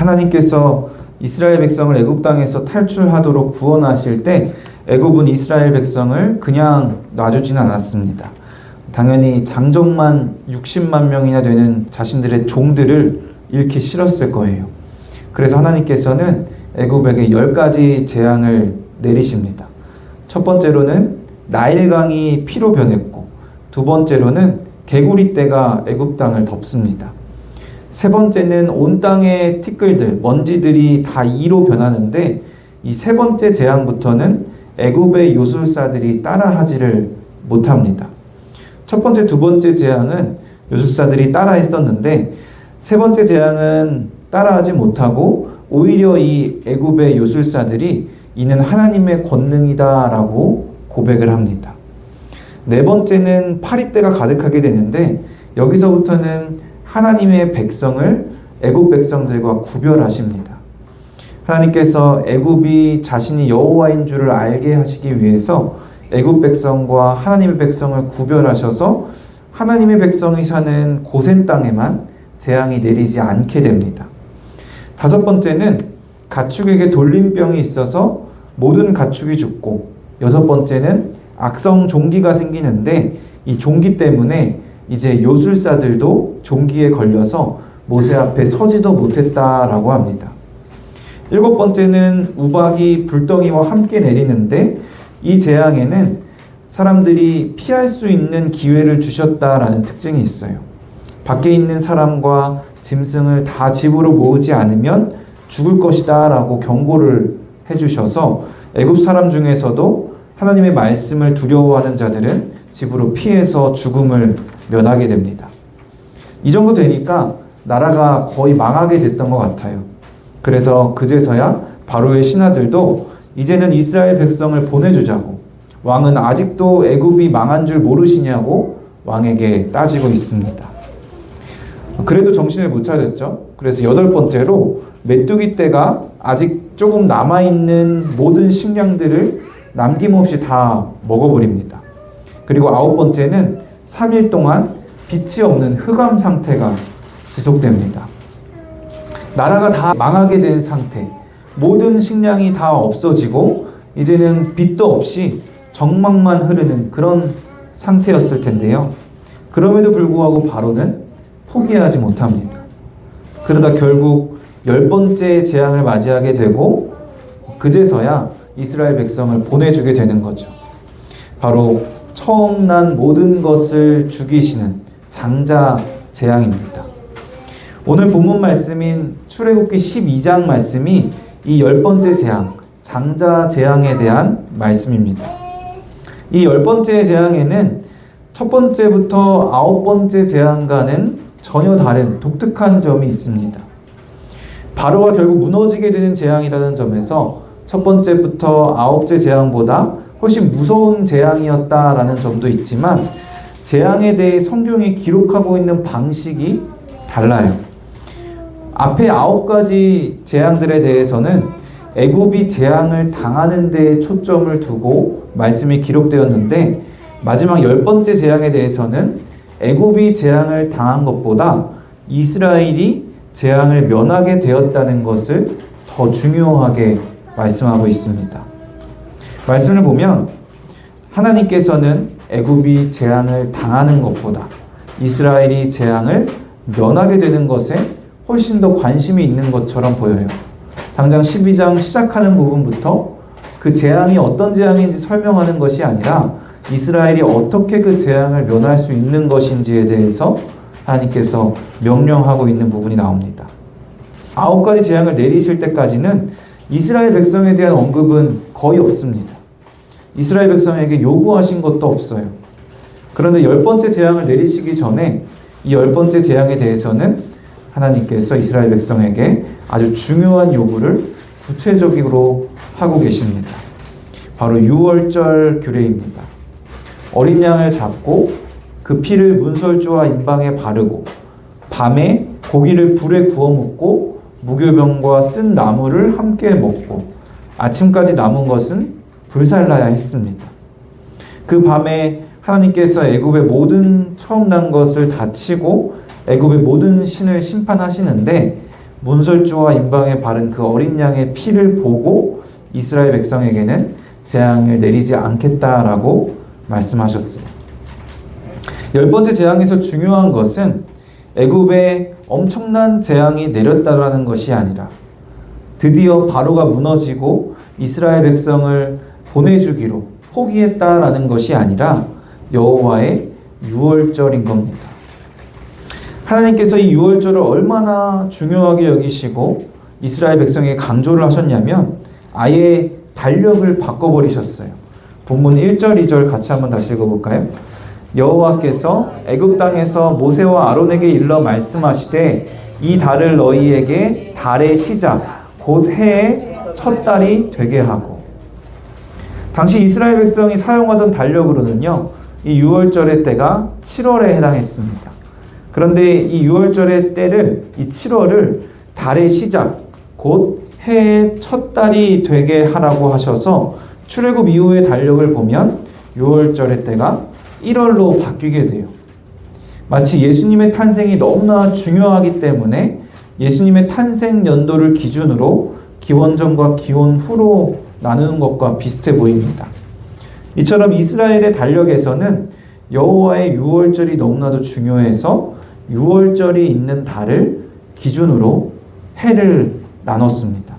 하나님께서 이스라엘 백성을 애굽 땅에서 탈출하도록 구원하실 때 애굽은 이스라엘 백성을 그냥 놔주지는 않았습니다. 당연히 장정만 60만 명이나 되는 자신들의 종들을 잃기 싫었을 거예요. 그래서 하나님께서는 애굽에게 10가지 재앙을 내리십니다. 첫 번째로는 나일강이 피로 변했고, 두 번째로는 개구리떼가 애굽 땅을 덮습니다. 세 번째는 온 땅의 티끌들, 먼지들이 다 이로 변하는데, 이 세 번째 재앙부터는 애굽의 요술사들이 따라하지를 못합니다. 첫 번째, 두 번째 재앙은 요술사들이 따라했었는데, 세 번째 재앙은 따라하지 못하고 오히려 이 애굽의 요술사들이 이는 하나님의 권능이다 라고 고백을 합니다. 네 번째는 파리떼가 가득하게 되는데, 여기서부터는 하나님의 백성을 애굽 백성들과 구별하십니다. 하나님께서 애굽이 자신이 여호와인 줄을 알게 하시기 위해서 애굽 백성과 하나님의 백성을 구별하셔서 하나님의 백성이 사는 고센 땅에만 재앙이 내리지 않게 됩니다. 다섯 번째는 가축에게 돌림병이 있어서 모든 가축이 죽고, 여섯 번째는 악성 종기가 생기는데 이 종기 때문에 이제 요술사들도 종기에 걸려서 모세 앞에 서지도 못했다라고 합니다. 일곱 번째는 우박이 불덩이와 함께 내리는데, 이 재앙에는 사람들이 피할 수 있는 기회를 주셨다라는 특징이 있어요. 밖에 있는 사람과 짐승을 다 집으로 모으지 않으면 죽을 것이다 라고 경고를 해주셔서 애굽 사람 중에서도 하나님의 말씀을 두려워하는 자들은 집으로 피해서 죽음을 면하게 됩니다. 이 정도 되니까 나라가 거의 망하게 됐던 것 같아요. 그래서 그제서야 바로의 신하들도 이제는 이스라엘 백성을 보내주자고, 왕은 아직도 애굽이 망한 줄 모르시냐고 왕에게 따지고 있습니다. 그래도 정신을 못 차렸죠. 그래서 여덟 번째로 메뚜기 떼가 아직 조금 남아있는 모든 식량들을 남김없이 다 먹어버립니다. 그리고 아홉 번째는 3일 동안 빛이 없는 흑암 상태가 지속됩니다. 나라가 다 망하게 된 상태, 모든 식량이 다 없어지고 이제는 빛도 없이 정막만 흐르는 그런 상태였을 텐데요. 그럼에도 불구하고 바로는 포기하지 못합니다. 그러다 결국 10번째 재앙을 맞이하게 되고, 그제서야 이스라엘 백성을 보내주게 되는 거죠. 바로 처음 난 모든 것을 죽이시는 장자 재앙입니다. 오늘 본문 말씀인 출애굽기 12장 말씀이 이 10번째 재앙, 장자 재앙에 대한 말씀입니다. 이 10번째 재앙에는 첫 번째부터 9번째 재앙과는 전혀 다른 독특한 점이 있습니다. 바로가 결국 무너지게 되는 재앙이라는 점에서 첫 번째부터 9째 재앙보다 훨씬 무서운 재앙이었다라는 점도 있지만, 재앙에 대해 성경이 기록하고 있는 방식이 달라요. 앞에 9가지 재앙들에 대해서는 애굽이 재앙을 당하는 데에 초점을 두고 말씀이 기록되었는데, 마지막 10번째 재앙에 대해서는 애굽이 재앙을 당한 것보다 이스라엘이 재앙을 면하게 되었다는 것을 더 중요하게 말씀하고 있습니다. 말씀을 보면 하나님께서는 애굽이 재앙을 당하는 것보다 이스라엘이 재앙을 면하게 되는 것에 훨씬 더 관심이 있는 것처럼 보여요. 당장 12장 시작하는 부분부터 그 재앙이 어떤 재앙인지 설명하는 것이 아니라 이스라엘이 어떻게 그 재앙을 면할 수 있는 것인지에 대해서 하나님께서 명령하고 있는 부분이 나옵니다. 9가지 재앙을 내리실 때까지는 이스라엘 백성에 대한 언급은 거의 없습니다. 이스라엘 백성에게 요구하신 것도 없어요. 그런데 10번째 재앙을 내리시기 전에 이 10번째 재앙에 대해서는 하나님께서 이스라엘 백성에게 아주 중요한 요구를 구체적으로 하고 계십니다. 바로 유월절 규례입니다. 어린 양을 잡고 그 피를 문설주와 임방에 바르고 밤에 고기를 불에 구워 먹고 무교병과 쓴 나무를 함께 먹고 아침까지 남은 것은 불살라야 했습니다. 그 밤에 하나님께서 애굽의 모든 처음 난 것을 다 치고 애굽의 모든 신을 심판하시는데, 문설주와 임방에 바른 그 어린 양의 피를 보고 이스라엘 백성에게는 재앙을 내리지 않겠다라고 말씀하셨어요. 열 번째 재앙에서 중요한 것은 애굽에 엄청난 재앙이 내렸다라는 것이 아니라 드디어 바로가 무너지고 이스라엘 백성을 보내주기로 포기했다라는 것이 아니라 여호와의 유월절인 겁니다. 하나님께서 이 유월절을 얼마나 중요하게 여기시고 이스라엘 백성에게 강조를 하셨냐면 아예 달력을 바꿔버리셨어요. 본문 1절, 2절 같이 한번 다시 읽어볼까요? 여호와께서 애굽 땅에서 모세와 아론에게 일러 말씀하시되 이 달을 너희에게 달의 시작 곧 해의 첫 달이 되게 하고. 당시 이스라엘 백성이 사용하던 달력으로는요, 이 유월절의 때가 7월에 해당했습니다. 그런데 이 유월절의 때를, 이 7월을 달의 시작 곧 해의 첫 달이 되게 하라고 하셔서 출애굽 이후의 달력을 보면 유월절의 때가 1월로 바뀌게 돼요. 마치 예수님의 탄생이 너무나 중요하기 때문에 예수님의 탄생 연도를 기준으로 기원 전과 기원 후로 나누는 것과 비슷해 보입니다. 이처럼 이스라엘의 달력에서는 여호와의 유월절이 너무나도 중요해서 유월절이 있는 달을 기준으로 해를 나눴습니다.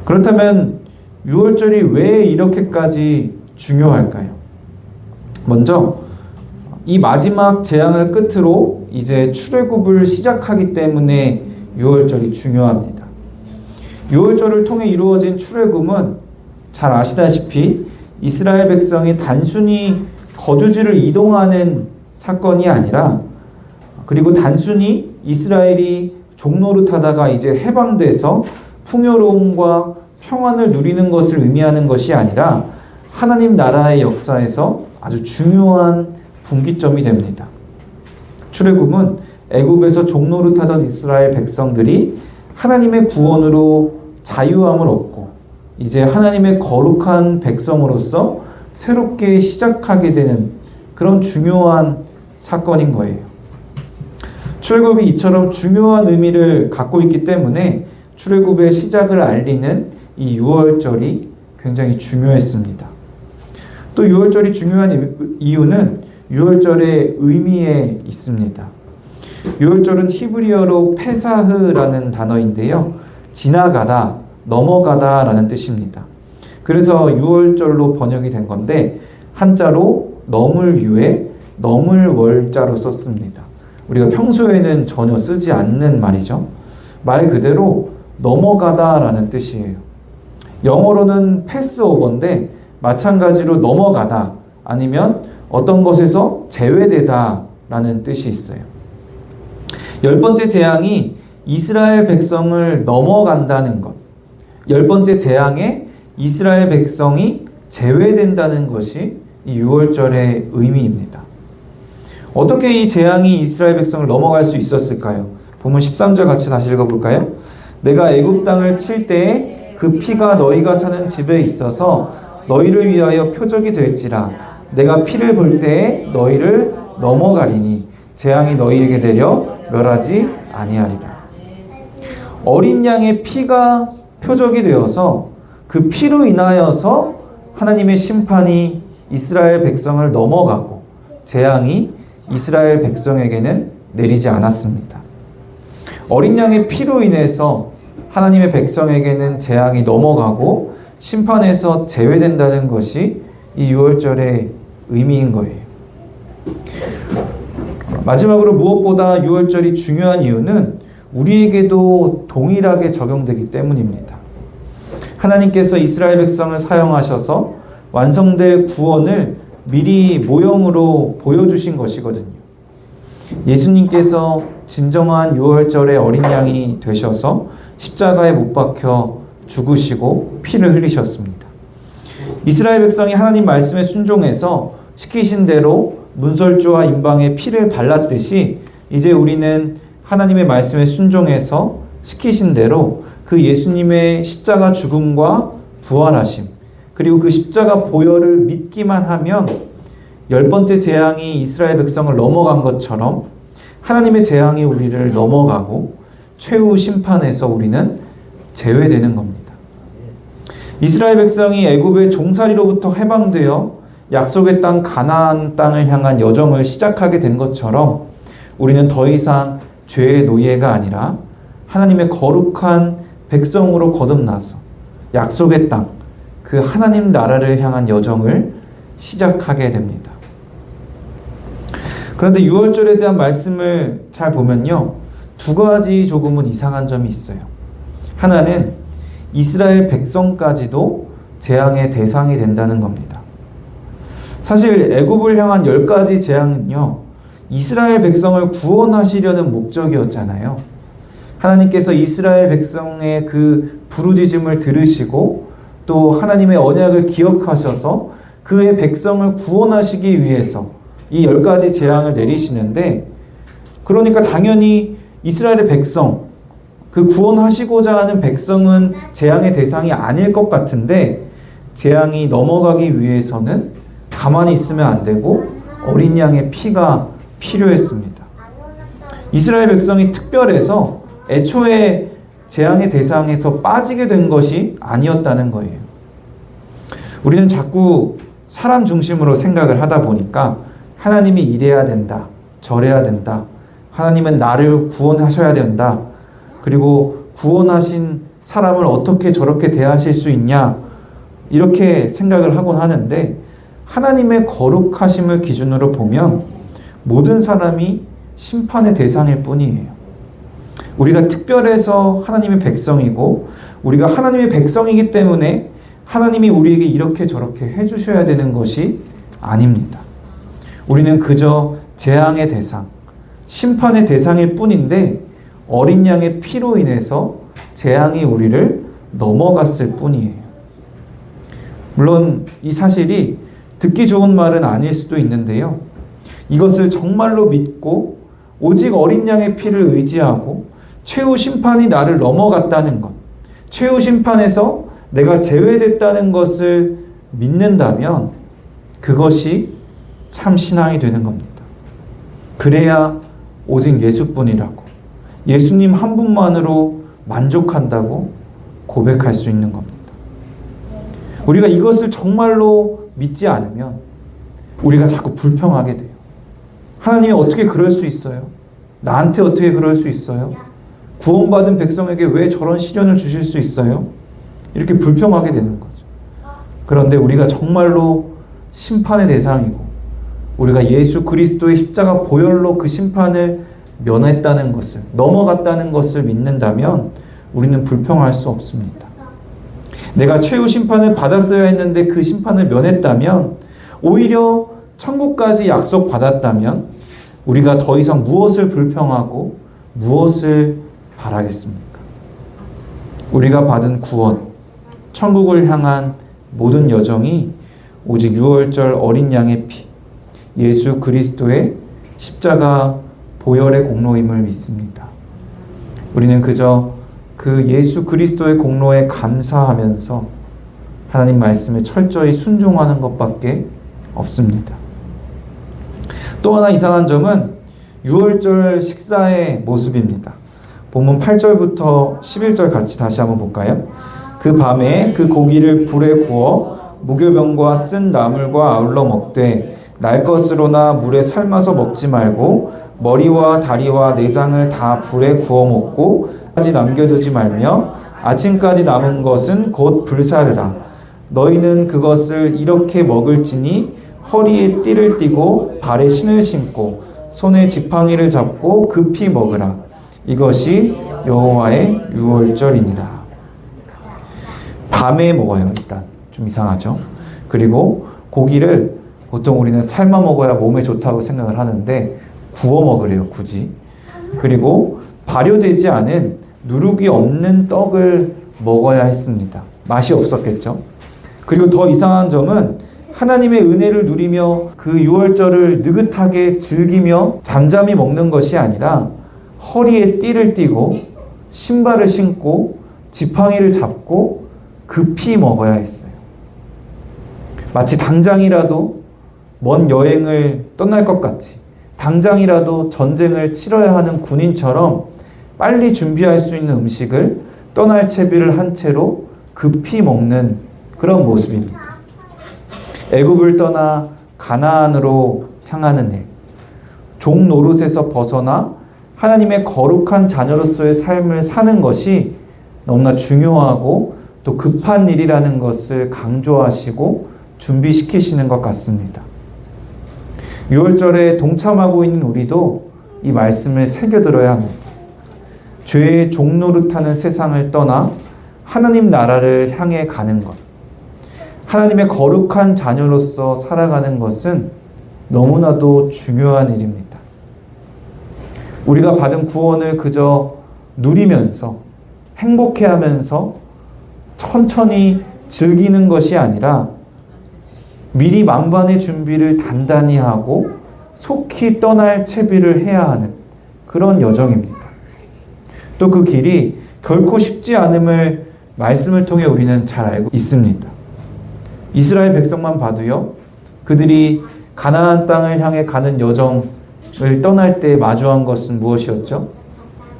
그렇다면 유월절이 왜 이렇게까지 중요할까요? 먼저 이 마지막 재앙을 끝으로 이제 출애굽을 시작하기 때문에 유월절이 중요합니다. 유월절을 통해 이루어진 출애굽은 잘 아시다시피 이스라엘 백성이 단순히 거주지를 이동하는 사건이 아니라, 그리고 단순히 이스라엘이 종노릇하다가 이제 해방돼서 풍요로움과 평안을 누리는 것을 의미하는 것이 아니라 하나님 나라의 역사에서 아주 중요한 분기점이 됩니다. 출애굽은 애굽에서 종노릇하던 이스라엘 백성들이 하나님의 구원으로 자유함을 얻고 이제 하나님의 거룩한 백성으로서 새롭게 시작하게 되는 그런 중요한 사건인 거예요. 출애굽이 이처럼 중요한 의미를 갖고 있기 때문에 출애굽의 시작을 알리는 이 유월절이 굉장히 중요했습니다. 또 유월절이 중요한 이유는 유월절의 의미에 있습니다. 유월절은 히브리어로 페사흐라는 단어인데요. 지나가다, 넘어가다 라는 뜻입니다. 그래서 유월절로 번역이 된 건데 한자로 넘을 유에 넘을 월자로 썼습니다. 우리가 평소에는 전혀 쓰지 않는 말이죠. 말 그대로 넘어가다 라는 뜻이에요. 영어로는 패스오버인데 마찬가지로 넘어가다 아니면 어떤 것에서 제외되다 라는 뜻이 있어요. 열 번째 재앙이 이스라엘 백성을 넘어간다는 것, 열 번째 재앙에 이스라엘 백성이 제외된다는 것이 이 유월절의 의미입니다. 어떻게 이 재앙이 이스라엘 백성을 넘어갈 수 있었을까요? 본문 13절 같이 다시 읽어볼까요? 내가 애굽 땅을 칠 때에 그 피가 너희가 사는 집에 있어서 너희를 위하여 표적이 될지라 내가 피를 볼 때에 너희를 넘어가리니 재앙이 너희에게 내려 멸하지 아니하리라. 어린 양의 피가 표적이 되어서 그 피로 인하여서 하나님의 심판이 이스라엘 백성을 넘어가고 재앙이 이스라엘 백성에게는 내리지 않았습니다. 어린 양의 피로 인해서 하나님의 백성에게는 재앙이 넘어가고 심판에서 제외된다는 것이 이 유월절의 의미인 거예요. 마지막으로 무엇보다 유월절이 중요한 이유는 우리에게도 동일하게 적용되기 때문입니다. 하나님께서 이스라엘 백성을 사용하셔서 완성될 구원을 미리 모형으로 보여주신 것이거든요. 예수님께서 진정한 유월절의 어린 양이 되셔서 십자가에 못 박혀 죽으시고 피를 흘리셨습니다. 이스라엘 백성이 하나님 말씀에 순종해서 시키신 대로 문설주와 임방에 피를 발랐듯이 이제 우리는 하나님의 말씀에 순종해서 시키신 대로 그 예수님의 십자가 죽음과 부활하심, 그리고 그 십자가 보혈을 믿기만 하면 열 번째 재앙이 이스라엘 백성을 넘어간 것처럼 하나님의 재앙이 우리를 넘어가고 최후 심판에서 우리는 제외되는 겁니다. 이스라엘 백성이 애굽의 종살이로부터 해방되어 약속의 땅 가나안 땅을 향한 여정을 시작하게 된 것처럼 우리는 더 이상 죄의 노예가 아니라 하나님의 거룩한 백성으로 거듭나서 약속의 땅, 그 하나님 나라를 향한 여정을 시작하게 됩니다. 그런데 유월절에 대한 말씀을 잘 보면요, 두 가지 조금은 이상한 점이 있어요. 하나는 이스라엘 백성까지도 재앙의 대상이 된다는 겁니다. 사실 애굽을 향한 10가지 재앙은요, 이스라엘 백성을 구원하시려는 목적이었잖아요. 하나님께서 이스라엘 백성의 그 부르짖음을 들으시고 또 하나님의 언약을 기억하셔서 그의 백성을 구원하시기 위해서 이 10가지 재앙을 내리시는데, 그러니까 당연히 이스라엘의 백성, 그 구원하시고자 하는 백성은 재앙의 대상이 아닐 것 같은데, 재앙이 넘어가기 위해서는 가만히 있으면 안 되고 어린 양의 피가 필요했습니다. 이스라엘 백성이 특별해서 애초에 재앙의 대상에서 빠지게 된 것이 아니었다는 거예요. 우리는 자꾸 사람 중심으로 생각을 하다 보니까 하나님이 이래야 된다, 저래야 된다, 하나님은 나를 구원하셔야 된다, 그리고 구원하신 사람을 어떻게 저렇게 대하실 수 있냐, 이렇게 생각을 하곤 하는데, 하나님의 거룩하심을 기준으로 보면 모든 사람이 심판의 대상일 뿐이에요. 우리가 특별해서 하나님의 백성이고, 우리가 하나님의 백성이기 때문에 하나님이 우리에게 이렇게 저렇게 해주셔야 되는 것이 아닙니다. 우리는 그저 재앙의 대상, 심판의 대상일 뿐인데, 어린 양의 피로 인해서 재앙이 우리를 넘어갔을 뿐이에요. 물론 이 사실이 듣기 좋은 말은 아닐 수도 있는데요, 이것을 정말로 믿고 오직 어린 양의 피를 의지하고 최후 심판이 나를 넘어갔다는 것, 최후 심판에서 내가 제외됐다는 것을 믿는다면 그것이 참 신앙이 되는 겁니다. 그래야 오직 예수뿐이라고, 예수님 한 분만으로 만족한다고 고백할 수 있는 겁니다. 우리가 이것을 정말로 믿지 않으면 우리가 자꾸 불평하게 돼요. 하나님이 어떻게 그럴 수 있어요? 나한테 어떻게 그럴 수 있어요? 구원받은 백성에게 왜 저런 시련을 주실 수 있어요? 이렇게 불평하게 되는 거죠. 그런데 우리가 정말로 심판의 대상이고, 우리가 예수 그리스도의 십자가 보혈로 그 심판을 면했다는 것을, 넘어갔다는 것을 믿는다면 우리는 불평할 수 없습니다. 내가 최후 심판을 받았어야 했는데 그 심판을 면했다면, 오히려 천국까지 약속받았다면 우리가 더 이상 무엇을 불평하고 무엇을 바라겠습니까? 우리가 받은 구원, 천국을 향한 모든 여정이 오직 유월절 어린 양의 피, 예수 그리스도의 십자가 보혈의 공로임을 믿습니다. 우리는 그저 그 예수 그리스도의 공로에 감사하면서 하나님 말씀에 철저히 순종하는 것밖에 없습니다. 또 하나 이상한 점은 유월절 식사의 모습입니다. 본문 8절부터 11절 같이 다시 한번 볼까요? 그 밤에 그 고기를 불에 구워 무교병과 쓴 나물과 아울러 먹되 날 것으로나 물에 삶아서 먹지 말고 머리와 다리와 내장을 다 불에 구워 먹고 까지 남겨두지 말며 아침까지 남은 것은 곧 불사르라. 너희는 그것을 이렇게 먹을지니 허리에 띠를 띠고 발에 신을 신고 손에 지팡이를 잡고 급히 먹으라. 이것이 여호와의 유월절이니라. 밤에 먹어요. 일단 좀 이상하죠. 그리고 고기를 보통 우리는 삶아 먹어야 몸에 좋다고 생각을 하는데 구워 먹으래요, 굳이. 그리고 발효되지 않은 누룩이 없는 떡을 먹어야 했습니다. 맛이 없었겠죠. 그리고 더 이상한 점은 하나님의 은혜를 누리며 그 유월절을 느긋하게 즐기며 잠잠히 먹는 것이 아니라 허리에 띠를 띠고 신발을 신고 지팡이를 잡고 급히 먹어야 했어요. 마치 당장이라도 먼 여행을 떠날 것 같이, 당장이라도 전쟁을 치러야 하는 군인처럼 빨리 준비할 수 있는 음식을 떠날 채비를 한 채로 급히 먹는 그런 모습입니다. 애굽을 떠나 가나안으로 향하는 일, 종 노릇에서 벗어나 하나님의 거룩한 자녀로서의 삶을 사는 것이 너무나 중요하고 또 급한 일이라는 것을 강조하시고 준비시키시는 것 같습니다. 6월절에 동참하고 있는 우리도 이 말씀을 새겨들어야 합니다. 죄의 종노릇하는 세상을 떠나 하나님 나라를 향해 가는 것, 하나님의 거룩한 자녀로서 살아가는 것은 너무나도 중요한 일입니다. 우리가 받은 구원을 그저 누리면서 행복해하면서 천천히 즐기는 것이 아니라 미리 만반의 준비를 단단히 하고 속히 떠날 채비를 해야 하는 그런 여정입니다. 또 그 길이 결코 쉽지 않음을 말씀을 통해 우리는 잘 알고 있습니다. 이스라엘 백성만 봐도요, 그들이 가나안 땅을 향해 가는 여정을 떠날 때 마주한 것은 무엇이었죠?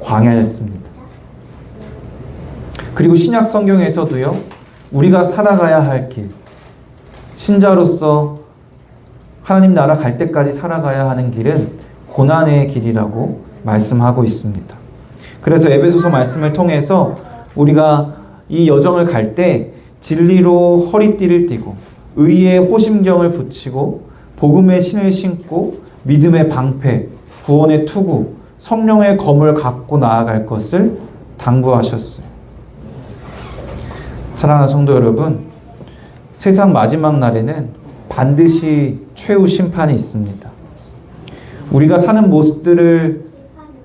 광야였습니다. 그리고 신약 성경에서도요, 우리가 살아가야 할 길, 신자로서 하나님 나라 갈 때까지 살아가야 하는 길은 고난의 길이라고 말씀하고 있습니다. 그래서 에베소서 말씀을 통해서 우리가 이 여정을 갈 때 진리로 허리띠를 띠고 의의 호심경을 붙이고 복음의 신을 신고 믿음의 방패, 구원의 투구, 성령의 검을 갖고 나아갈 것을 당부하셨어요. 사랑하는 성도 여러분, 세상 마지막 날에는 반드시 최후 심판이 있습니다. 우리가 사는 모습들을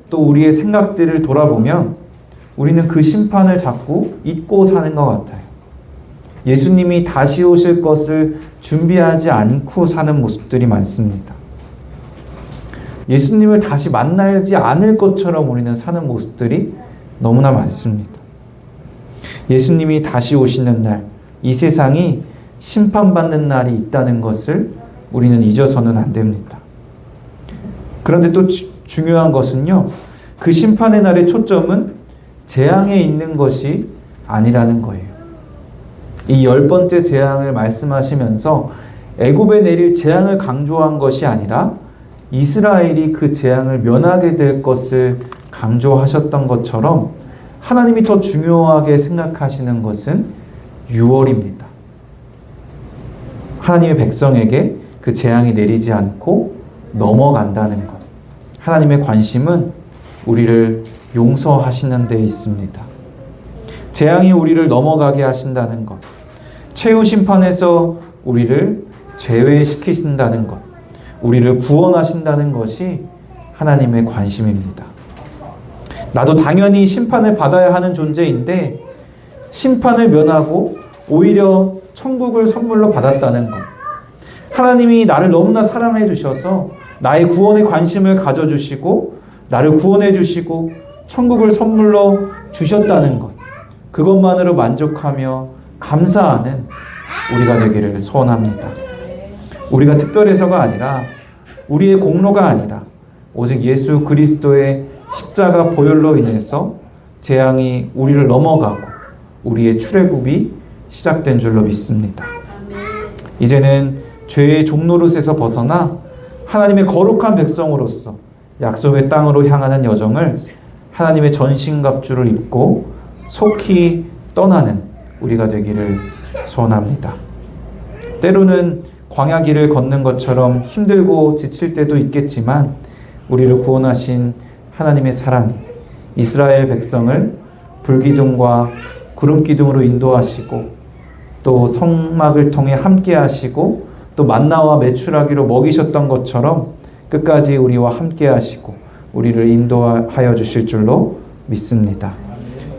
또 우리의 생각들을 돌아보면 우리는 그 심판을 자꾸 잊고 사는 것 같아요. 예수님이 다시 오실 것을 준비하지 않고 사는 모습들이 많습니다. 예수님을 다시 만나지 않을 것처럼 우리는 사는 모습들이 너무나 많습니다. 예수님이 다시 오시는 날, 이 세상이 심판받는 날이 있다는 것을 우리는 잊어서는 안 됩니다. 그런데 또 중요한 것은요, 그 심판의 날의 초점은 재앙에 있는 것이 아니라는 거예요. 이 10번째 재앙을 말씀하시면서 애굽에 내릴 재앙을 강조한 것이 아니라 이스라엘이 그 재앙을 면하게 될 것을 강조하셨던 것처럼 하나님이 더 중요하게 생각하시는 것은 유월입니다. 하나님의 백성에게 그 재앙이 내리지 않고 넘어간다는 것. 하나님의 관심은 우리를 용서하시는 데 있습니다. 재앙이 우리를 넘어가게 하신다는 것. 최후 심판에서 우리를 제외시키신다는 것. 우리를 구원하신다는 것이 하나님의 관심입니다. 나도 당연히 심판을 받아야 하는 존재인데 심판을 면하고 오히려 천국을 선물로 받았다는 것. 하나님이 나를 너무나 사랑해 주셔서 나의 구원에 관심을 가져주시고 나를 구원해 주시고 천국을 선물로 주셨다는 것. 그것만으로 만족하며 감사하는 우리가 되기를 소원합니다. 우리가 특별해서가 아니라 우리의 공로가 아니라 오직 예수 그리스도의 십자가 보혈로 인해서 재앙이 우리를 넘어가고 우리의 출애굽이 시작된 줄로 믿습니다. 이제는 죄의 종노릇에서 벗어나 하나님의 거룩한 백성으로서 약속의 땅으로 향하는 여정을 하나님의 전신갑주를 입고 속히 떠나는 우리가 되기를 소원합니다. 때로는 광야 길을 걷는 것처럼 힘들고 지칠 때도 있겠지만 우리를 구원하신 하나님의 사랑이 이스라엘 백성을 불기둥과 구름기둥으로 인도하시고 또 성막을 통해 함께 하시고 또 만나와 메추라기로 먹이셨던 것처럼 끝까지 우리와 함께 하시고 우리를 인도하여 주실 줄로 믿습니다.